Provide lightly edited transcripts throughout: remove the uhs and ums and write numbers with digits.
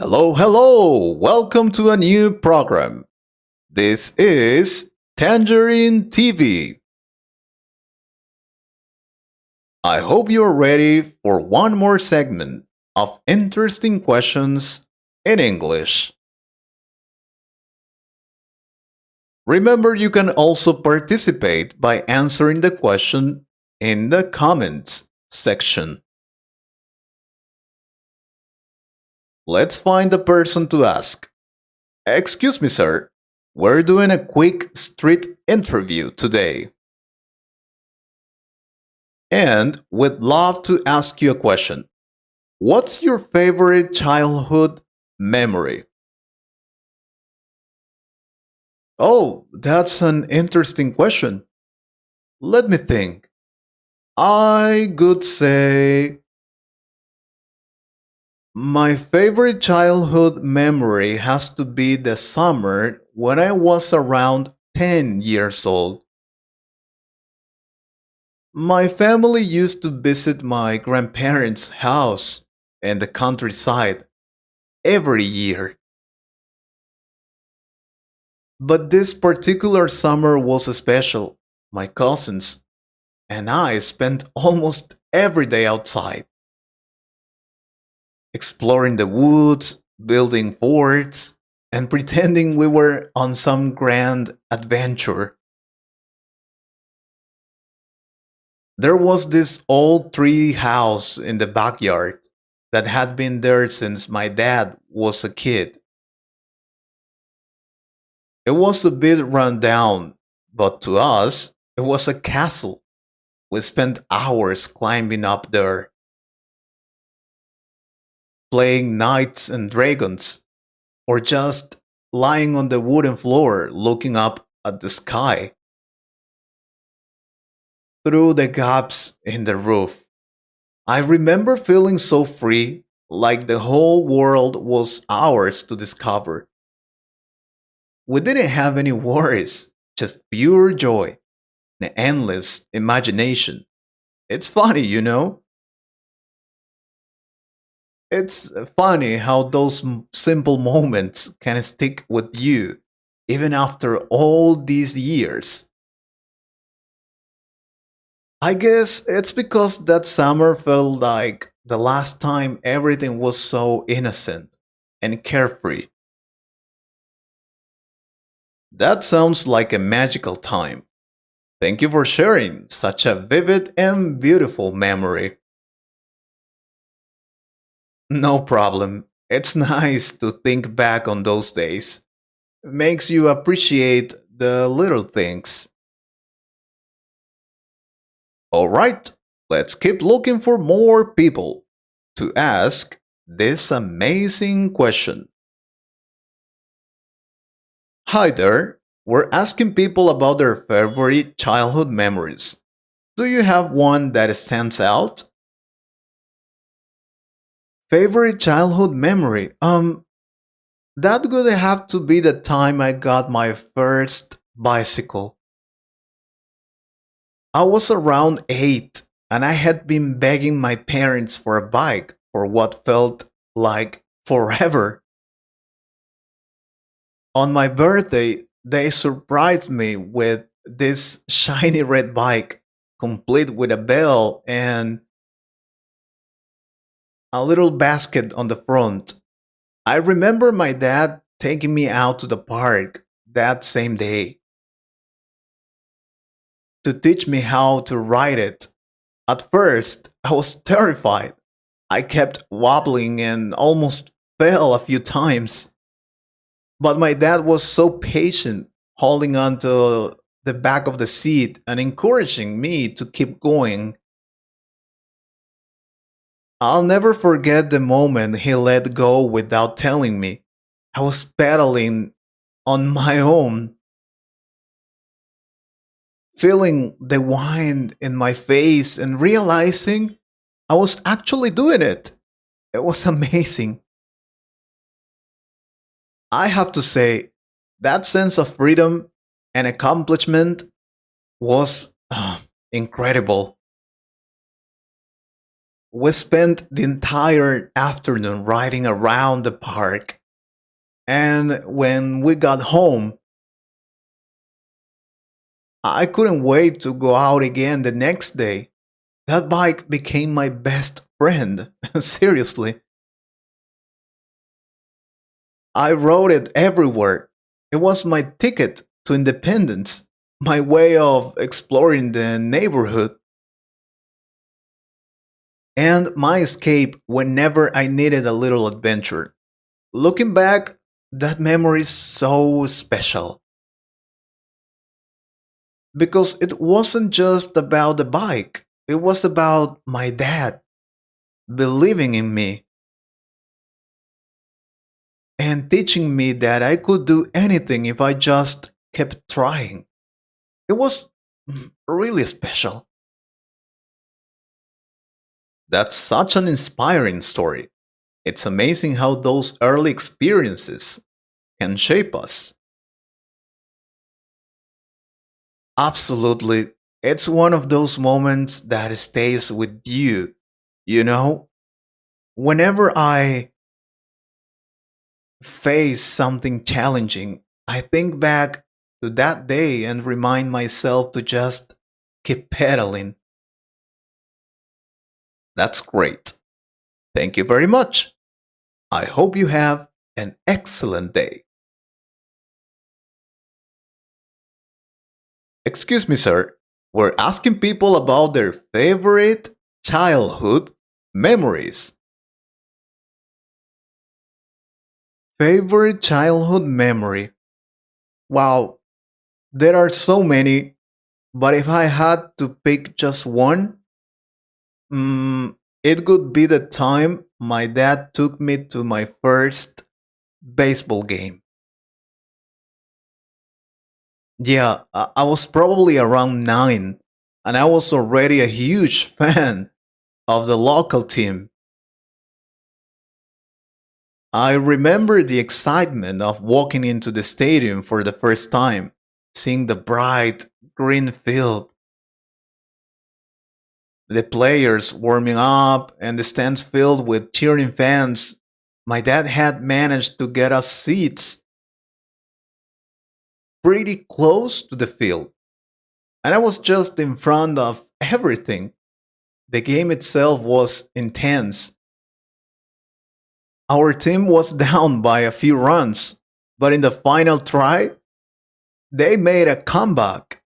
Hello, hello! Welcome to a new program. This is Tangerine TV. I hope you're ready for one more segment of interesting questions in English. Remember, you can also participate by answering the question in the comments section. Let's find the person to ask. Excuse me, sir. We're doing a quick street interview today. And would love to ask you a question. What's your favorite childhood memory? Oh, that's an interesting question. Let me think. I could say my favorite childhood memory has to be the summer when I was around 10 years old. My family used to visit my grandparents' house in the countryside every year. But this particular summer was special. My cousins and I spent almost every day outside, exploring the woods, building forts, and pretending we were on some grand adventure. There was this old tree house in the backyard that had been there since my dad was a kid. It was a bit run down, but to us, it was a castle. We spent hours climbing up there, playing knights and dragons, or just lying on the wooden floor looking up at the sky through the gaps in the roof. I remember feeling so free, like the whole world was ours to discover. We didn't have any worries, just pure joy and endless imagination. It's funny, you know? It's funny how those simple moments can stick with you even after all these years. I guess it's because that summer felt like the last time everything was so innocent and carefree. That sounds like a magical time. Thank you for sharing such a vivid and beautiful memory. No problem. It's nice to think back on those days. It makes you appreciate the little things. All right, let's keep looking for more people to ask this amazing question. Hi there, we're asking people about their favorite childhood memories. Do you have one that stands out? Favorite childhood memory? That would have to be the time I got my first bicycle. I was around 8 and I had been begging my parents for a bike for what felt like forever. On my birthday, they surprised me with this shiny red bike, complete with a bell and a little basket on the front. I remember my dad taking me out to the park that same day to teach me how to ride it. At first, I was terrified. I kept wobbling and almost fell a few times. But my dad was so patient, holding on to the back of the seat and encouraging me to keep going. I'll never forget the moment he let go without telling me. I was pedaling on my own, feeling the wind in my face and realizing I was actually doing it. It was amazing. I have to say, that sense of freedom and accomplishment was incredible. We spent the entire afternoon riding around the park, and when we got home, I couldn't wait to go out again the next day. That bike became my best friend. Seriously. I rode it everywhere. It was my ticket to independence, my way of exploring the neighborhood, and my escape whenever I needed a little adventure. Looking back, that memory is so special because it wasn't just about the bike, it was about my dad believing in me and teaching me that I could do anything if I just kept trying. It was really special. That's such an inspiring story. It's amazing how those early experiences can shape us. Absolutely. It's one of those moments that stays with you. You know, whenever I face something challenging, I think back to that day and remind myself to just keep pedaling. That's great. Thank you very much. I hope you have an excellent day. Excuse me, sir. We're asking people about their favorite childhood memories. Favorite childhood memory? Wow, there are so many, but if I had to pick just one, it could be the time my dad took me to my first baseball game. Yeah, I was probably around 9, and I was already a huge fan of the local team. I remember the excitement of walking into the stadium for the first time, seeing the bright green field, the players warming up, and the stands filled with cheering fans. My dad had managed to get us seats pretty close to the field, and I was just in front of everything. The game itself was intense. Our team was down by a few runs, but in the final try, they made a comeback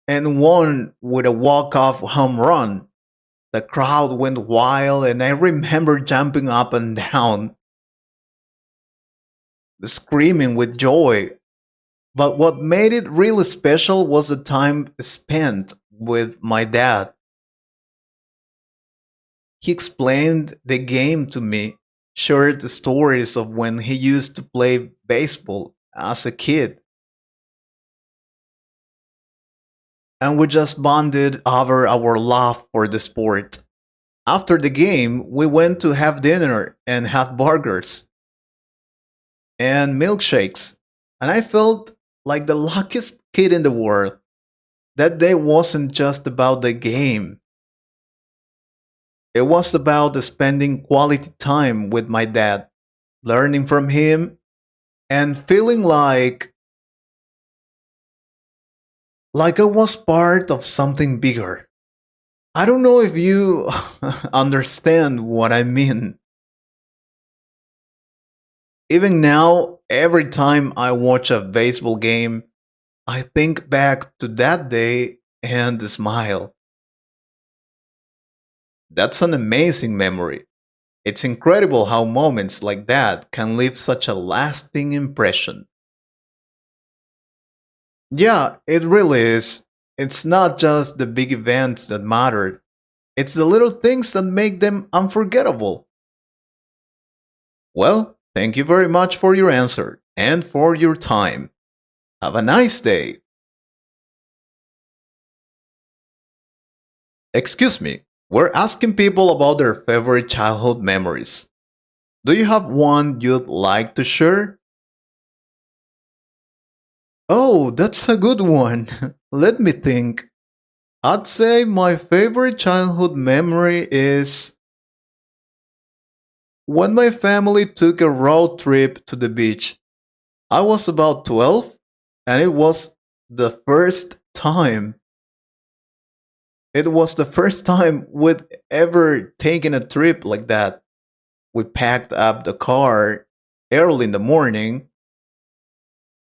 and won with a walk-off home run. The crowd went wild, and I remember jumping up and down, screaming with joy. But what made it really special was the time spent with my dad. He explained the game to me, shared the stories of when he used to play baseball as a kid, and we just bonded over our love for the sport. After the game, we went to have dinner and had burgers and milkshakes, and I felt like the luckiest kid in the world. That day wasn't just about the game, it was about spending quality time with my dad, learning from him, and feeling like I was part of something bigger. I don't know if you understand what I mean. Even now, every time I watch a baseball game, I think back to that day and smile. That's an amazing memory. It's incredible how moments like that can leave such a lasting impression. Yeah, it really is. It's not just the big events that matter, it's the little things that make them unforgettable. Well, thank you very much for your answer and for your time. Have a nice day. Excuse me, we're asking people about their favorite childhood memories. Do you have one you'd like to share? Oh, that's a good one. Let me think. I'd say my favorite childhood memory is when my family took a road trip to the beach. I was about 12, and it was the first time. It was the first time we'd ever taken a trip like that. We packed up the car early in the morning,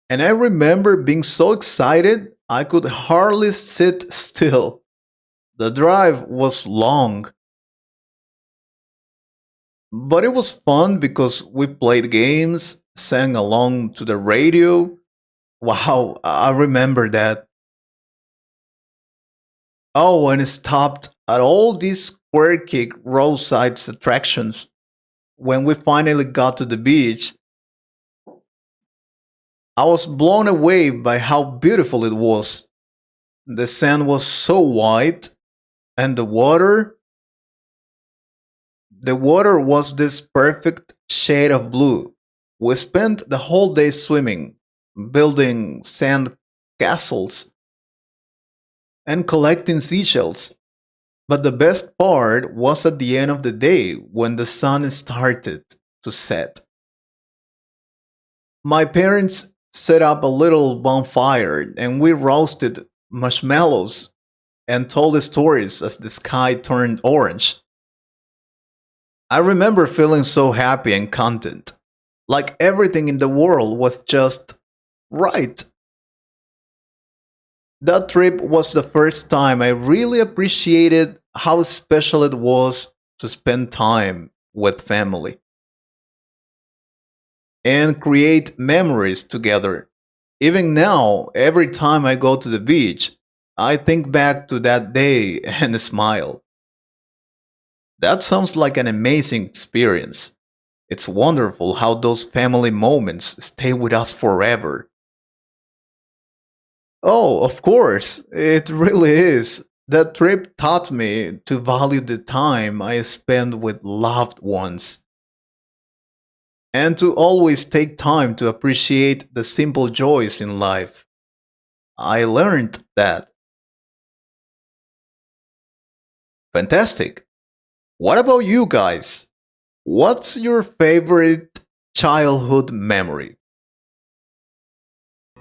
and I remember being so excited I could hardly sit still. The drive was long, but it was fun because we played games, sang along to the radio. Wow, I remember that. Oh, and it stopped at all these quirky roadside attractions. When we finally got to the beach, I was blown away by how beautiful it was. The sand was so white, and the water was this perfect shade of blue. We spent the whole day swimming, building sand castles, and collecting seashells. But the best part was at the end of the day when the sun started to set. My parents set up a little bonfire and we roasted marshmallows and told stories as the sky turned orange. I remember feeling so happy and content, like everything in the world was just right. That trip was the first time I really appreciated how special it was to spend time with family and create memories together. Even now, every time I go to the beach, I think back to that day and smile. That sounds like an amazing experience. It's wonderful how those family moments stay with us forever. Oh, of course, it really is. That trip taught me to value the time I spend with loved ones and to always take time to appreciate the simple joys in life. I learned that. Fantastic. What about you guys? What's your favorite childhood memory?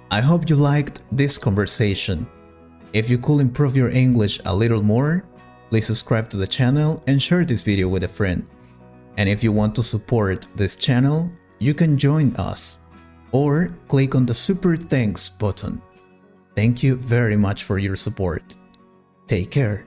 I hope you liked this conversation. If you could improve your English a little more, please subscribe to the channel and share this video with a friend. And if you want to support this channel, you can join us or click on the Super Thanks button. Thank you very much for your support. Take care.